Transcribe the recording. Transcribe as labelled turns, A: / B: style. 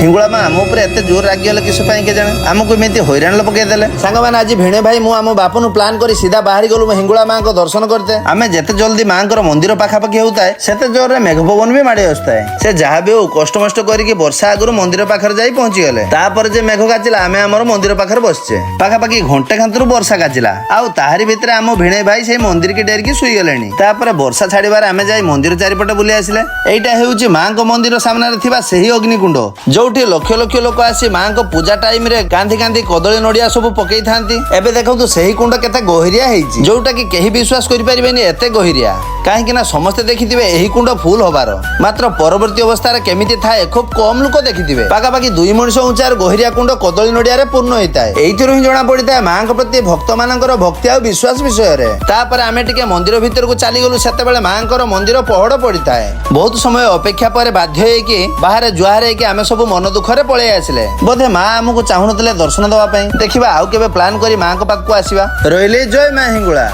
A: हिंगुला माँ आम उपर एते जोर रागिगले किस के जाने आमको एमती हैरान पकईदेले सांग मैंने आज भिणे भाई मु आम बापन प्लान कर सीधा बाहरी गलु हिंगुला माँ को दर्शन करते आम जिते जल्दी माँ मंदिर पाखापाखि होता है से जोर मेघ पवन भी माड़ी आसता है से जहाँ भी हो कष्टमष्ट करके वर्षा आगु मंदिर पाखे जा पहुंची गले तापर जे मेघ काचिला आम आम मंदिर पाखे बसचे पाखापाखि घंटे खांतरू वर्षा काचिला आउ ताहारी भितर आम भिणे भाई से मंदिर की डेरिकी शुई गले तापर वर्षा छाड़बार आम जाई मंदिर चारिपटे बुली आसिले एइटा हेउची माँ को मंदिर सामने थिबा सही अग्निकुंड जोठी लक्ष लक्ष लोक आसी माँ को पूजा टाइम रे कांधी कांधी कदली नड़िया सब पकई थांती एबे देखंतु सही कुंड केते गहिरिया हेइची जोटा कि केही विश्वास करि परिबेनी एते गहिरिया काहे कि ना समस्ते देखिथिबे एही कुंड फुल होबार मात्र परवर्ती अवस्था रे केमिति थाए खूब कम लोक देखिथिबे पाखापाखि 2 मणिष उंचार गहिरिया कुंड कदली नड़िया रे पूर्ण होइताए एइथिरु ही जणा पड़िताए माँ को प्रति भक्त मानकर भक्ति आ विश्वास विषय रे तापर आमे टिके मंदिर भीतर को चली गलु सेते बेले माँ को मंदिर पहड़ पड़िताए बहुत समय अपेक्षा पर बाध्य होइकी बाहर जुहार होइकी आमे सब मन दुखरे पळे आसिले बोधे माँ आमको चाहुनतले दर्शन दवा पई देखिबा आउ केबे प्लान करी माँ को पाखକୁ आसीबा रहिले जय माँ हिंगुला।